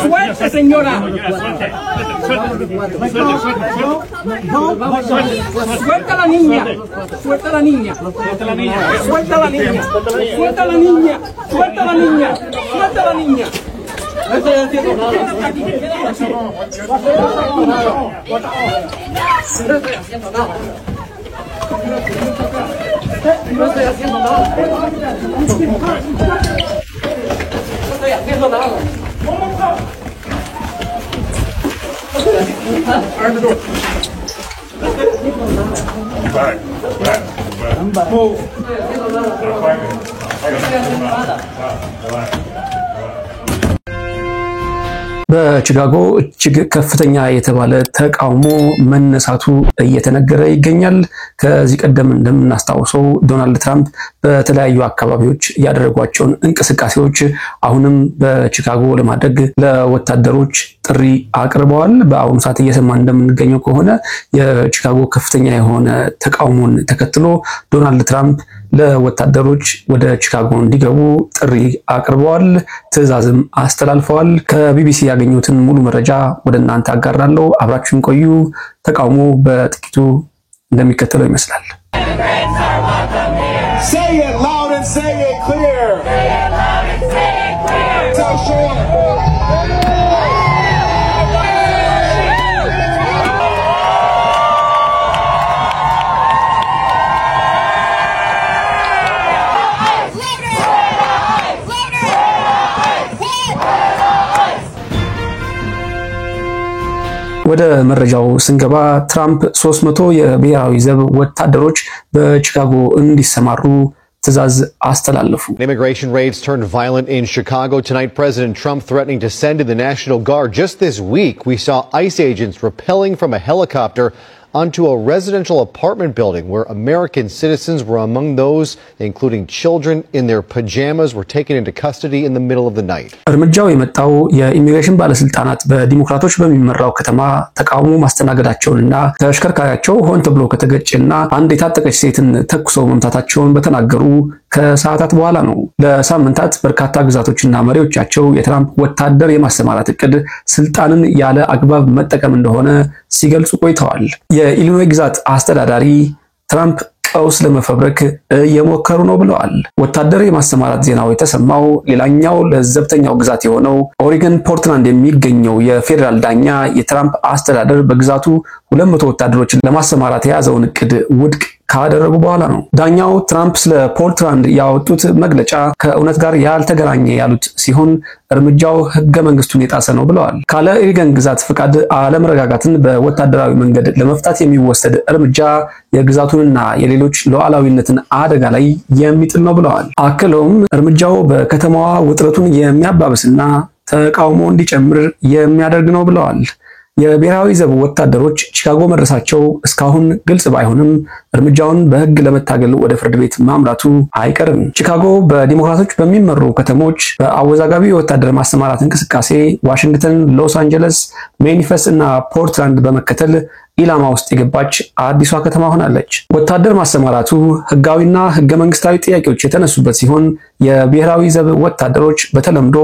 Suerte, señora. Suelta a la niña. Suelta a la niña. Suelta a la niña. Suelta a la niña. Suelta a la niña. Suelta a la niña. Suelta a la niña. No estoy haciendo nada. No estoy haciendo nada. በቺካጎ እጅግ ከፍተኛ የተባለ ተቃውሞ መነሳቱ እየተነገረ ይገኛል። ከዚህ ቀደም እንደምናስታውሰው ዶናልድ ትራምፕ በተለያዩ አካባቢዎች ያደረጓቸውን እንቅስቃሴዎች አሁንም በቺካጎ ለማድረግ ለወታደሮች ጥሪ አቅርበዋል። በአሁኑ ሰዓት እየሰማን እንደምንገኘው ከሆነ የቺካጎ ከፍተኛ የሆነ ተቃውሞን ተከትሎ ዶናልድ ትራምፕ ለወታደሮች ወደ ቺካጎ እንዲገቡ ጥሪ አቅርበዋል፣ ትዕዛዝም አስተላልፈዋል። ከቢቢሲ ያገኙትን ሙሉ መረጃ ወደ እናንተ አጋራለሁ። አብራችሁን ቆዩ። ተቃውሞ በጥቂቱ እንደሚከተለው ይመስላል። Say it loud and say it clear. Say it loud and say it clear. Tell Sean. ወደ መረጃው ስንገባ ትራምፕ 300 የብሔራዊ ዘብ ወታደሮች በቺካጎ እንዲሰማሩ ትዕዛዝ አስተላለፉ። Immigration raids turned violent in Chicago tonight. President Trump threatening to send in the National Guard. Just this week, we saw ICE agents rappelling from a helicopter onto a residential apartment building where American citizens were among those, including children in their pajamas, were taken into custody in the middle of the night. እርምጃው የመጣው የኢሚግሬሽን ባለስልጣናት በዲሞክራቶች በሚመራው ከተማ ተቃውሞ ማስተናገዳቸውንና ተሽከርካሪያቸው ሆን ተብሎ ከተገጨና አንድ የታጠቀች ሴትን ተኩሰው መምታታቸውን በተናገሩ ከሰዓታት በኋላ ነው። ለሳምንታት በርካታ ግዛቶችና መሪዎቻቸው የትራምፕ ወታደር የማሰማራት እቅድ ስልጣንን ያለ አግባብ መጠቀም እንደሆነ ሲገልጹ ቆይተዋል። የኢሊኖይ ግዛት አስተዳዳሪ ትራምፕ ቀውስ ለመፈብረክ እየሞከሩ ነው ብለዋል። ወታደር የማሰማራት ዜናው የተሰማው ሌላኛው ለዘብተኛው ግዛት የሆነው ኦሪገን ፖርትላንድ የሚገኘው የፌደራል ዳኛ የትራምፕ አስተዳደር በግዛቱ 200 ወታደሮችን ለማሰማራት የያዘውን እቅድ ውድቅ ካደረጉ በኋላ ነው። ዳኛው ትራምፕ ስለ ፖርትላንድ ያወጡት መግለጫ ከእውነት ጋር ያልተገናኘ ያሉት ሲሆን እርምጃው ህገ መንግስቱን የጣሰ ነው ብለዋል። ካለ ኦሪገን ግዛት ፍቃድ አለመረጋጋትን በወታደራዊ መንገድ ለመፍታት የሚወሰድ እርምጃ የግዛቱንና የሌሎች ሉዓላዊነትን አደጋ ላይ የሚጥል ነው ብለዋል። አክለውም እርምጃው በከተማዋ ውጥረቱን የሚያባብስና ተቃውሞ እንዲጨምር የሚያደርግ ነው ብለዋል። የብሔራዊ ዘብ ወታደሮች ቺካጎ መድረሳቸው እስካሁን ግልጽ ባይሆንም እርምጃውን በህግ ለመታገል ወደ ፍርድ ቤት ማምራቱ አይቀርም። ቺካጎ በዲሞክራቶች በሚመሩ ከተሞች በአወዛጋቢ ወታደር ማሰማራት እንቅስቃሴ ዋሽንግተን፣ ሎስ አንጀለስ፣ ሜኒፈስ እና ፖርትላንድ በመከተል ኢላማ ውስጥ የገባች አዲሷ ከተማ ሆናለች። ወታደር ማሰማራቱ ህጋዊና ህገ መንግስታዊ ጥያቄዎች የተነሱበት ሲሆን የብሔራዊ ዘብ ወታደሮች በተለምዶ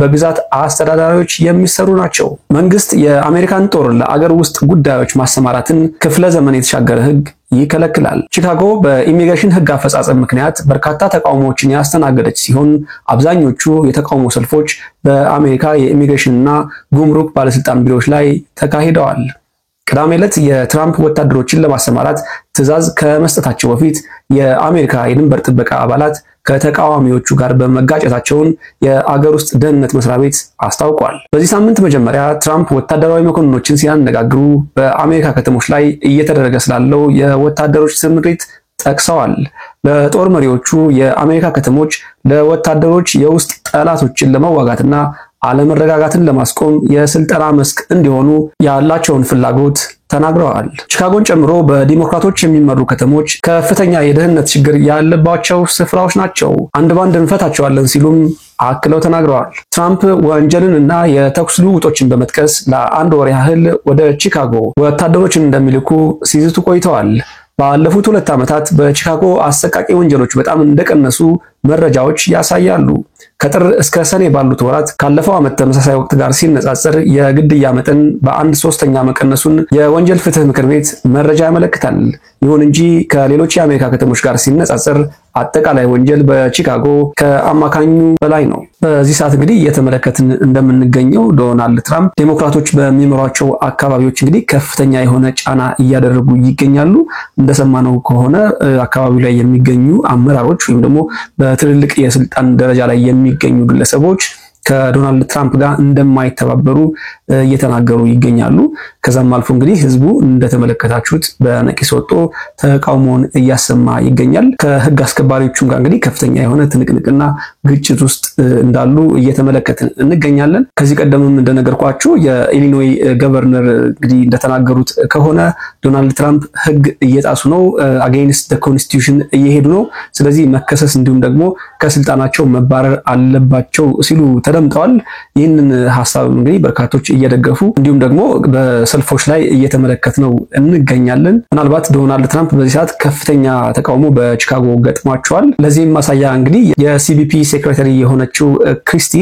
በግዛት አስተዳዳሪዎች የሚሰሩ ናቸው። መንግስት የአሜሪካን ጦር ለአገር ውስጥ ጉዳዮች ማሰማራትን ክፍለ ዘመን የተሻገረ ህግ ይከለክላል። ቺካጎ በኢሚግሬሽን ህግ አፈጻጸም ምክንያት በርካታ ተቃውሞዎችን ያስተናገደች ሲሆን አብዛኞቹ የተቃውሞ ሰልፎች በአሜሪካ የኢሚግሬሽንና ጉምሩክ ባለስልጣን ቢሮዎች ላይ ተካሂደዋል። ቅዳሜ ዕለት የትራምፕ ወታደሮችን ለማሰማራት ትዕዛዝ ከመስጠታቸው በፊት የአሜሪካ የድንበር ጥበቃ አባላት ከተቃዋሚዎቹ ጋር በመጋጨታቸውን የአገር ውስጥ ደህንነት መስሪያ ቤት አስታውቋል። በዚህ ሳምንት መጀመሪያ ትራምፕ ወታደራዊ መኮንኖችን ሲያነጋግሩ በአሜሪካ ከተሞች ላይ እየተደረገ ስላለው የወታደሮች ስምሪት ጠቅሰዋል። ለጦር መሪዎቹ የአሜሪካ ከተሞች ለወታደሮች የውስጥ ጠላቶችን ለመዋጋትና አለመረጋጋትን ለማስቆም የስልጠና መስክ እንዲሆኑ ያላቸውን ፍላጎት ተናግረዋል። ቺካጎን ጨምሮ በዲሞክራቶች የሚመሩ ከተሞች ከፍተኛ የደህንነት ችግር ያለባቸው ስፍራዎች ናቸው፣ አንድ ባንድ እንፈታቸዋለን ሲሉም አክለው ተናግረዋል። ትራምፕ ወንጀልንና የተኩስ ልውውጦችን በመጥቀስ ለአንድ ወር ያህል ወደ ቺካጎ ወታደሮችን እንደሚልኩ ሲዝቱ ቆይተዋል። ባለፉት 2 ዓመታት በቺካጎ አሰቃቂ ወንጀሎች በጣም እንደቀነሱ መረጃዎች ያሳያሉ። ከጥር እስከ ሰኔ ባሉት ወራት ካለፈው ዓመት ተመሳሳይ ወቅት ጋር ሲነጻጸር የግድያ መጠን በ1/3 መቀነሱን የወንጀል ፍትህ ምክር ቤት መረጃ ያመለክታል። ይሁን እንጂ ከሌሎች የአሜሪካ ከተሞች ጋር ሲነጻጸር አጠቃላይ ወንጀል በቺካጎ ከአማካኙ በላይ ነው። በዚህ ሰዓት እንግዲህ እየተመለከትን እንደምንገኘው ዶናልድ ትራምፕ ዴሞክራቶች በሚመሯቸው አካባቢዎች እንግዲህ ከፍተኛ የሆነ ጫና እያደረጉ ይገኛሉ። እንደሰማነው ከሆነ አካባቢው ላይ የሚገኙ አመራሮች ወይም ደግሞ በትልልቅ የስልጣን ደረጃ ላይ የሚገኙ ግለሰቦች ከዶናልድ ትራምፕ ጋር እንደማይተባበሩ እየተናገሩ ይገኛሉ። ከዛም አልፎ እንግዲህ ህዝቡ እንደተመለከታችሁት በነቂስ ወጥቶ ተቃውሞውን እያሰማ ይገኛል። ከህግ አስከባሪዎቹም ጋር እንግዲህ ከፍተኛ የሆነ ትንቅንቅና ግጭት ውስጥ እንዳሉ እየተመለከትን እንገኛለን። ከዚህ ቀደምም እንደነገርኳችሁ የኢሊኖይ ገቨርነር እንግዲህ እንደተናገሩት ከሆነ ዶናልድ ትራምፕ ህግ እየጣሱ ነው፣ አጌንስት ዘ ኮንስቲቱሽን እየሄዱ ነው፣ ስለዚህ መከሰስ እንዲሁም ደግሞ ከስልጣናቸው መባረር አለባቸው ሲሉ ተደምጠዋል። ይህንን ሐሳብ እንግዲህ በርካቶች እየደገፉ እንዲሁም ደግሞ በሰልፎች ላይ እየተመለከትነው እንገኛለን። ምናልባት ዶናልድ ትራምፕ በዚህ ሰዓት ከፍተኛ ተቃውሞ በቺካጎ ገጥሟቸዋል። ለዚህም ማሳያ እንግዲህ የሲቢፒ ሴክሬታሪ የሆነችው ክሪስቲ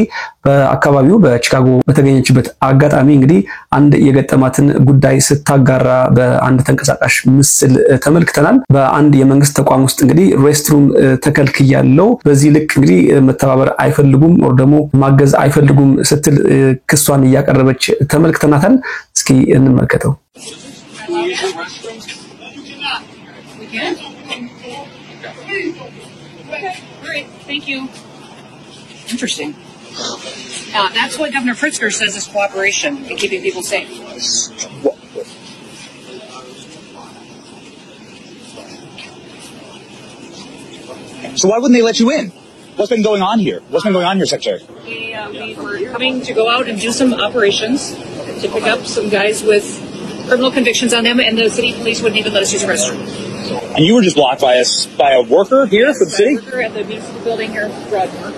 በአካባቢው በቺካጎ በተገኘችበት አጋጣሚ እንግዲህ አንድ የገጠማትን ጉዳይ ስታጋራ በአንድ ተንቀሳቃሽ ምስል ተመልክተናል። በአንድ የመንግስት ተቋም ውስጥ እንግዲህ ሬስትሩም ተከልክያለው፣ በዚህ ልክ እንግዲህ መተባበር አይፈልጉም ወር ደግሞ ማገዝ አይፈልጉም ስትል ክሷን እያቀረበች ተመልክተናታል። እስኪ እንመልከተው። Thank you. Interesting. That's what Governor Pritzker says is cooperation in keeping people safe. So why wouldn't they let you in? What's been going on here? What's been going on here, Secretary? We were coming to go out and do some operations to pick up some guys with criminal convictions on them, and the city police wouldn't even let us use the restroom. And you were just blocked by a worker here for the city? A worker at the municipal building here in Broadmoor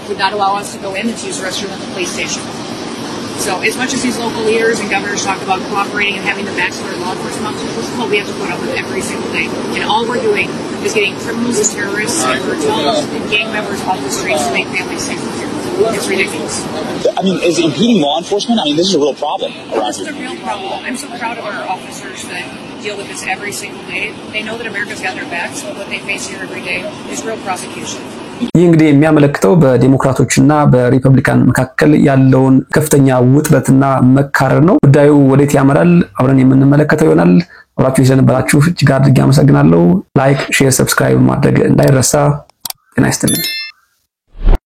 would not allow us to go in and to use the restroom at the police station. So as much as these local leaders and governors talk about cooperating and having the backs of our law enforcement officers, this is what we have to put up with every single day. And all we're doing is getting criminals and terrorists and cartels and gang members off the streets to make families safer here. It's ridiculous. I mean, is impeding law enforcement? I mean, this is a real problem around here. This is a real problem. I'm so proud of our officers that deal with this every single day. They know that America's got their backs, but what they face here every day is real prosecution. ይህ እንግዲህ የሚያመለክተው በዲሞክራቶችና በሪፐብሊካን መካከል ያለውን ከፍተኛ ውጥረትና መካረር ነው። ጉዳዩ ወዴት ያመራል አብረን የምንመለከተው ይሆናል። አብራችሁ ስለነበራችሁ እጅግ አድርጌ አመሰግናለሁ። ላይክ፣ ሼር፣ ሰብስክራይብ ማድረግ እንዳይረሳ። ጤና ይስጥልኝ።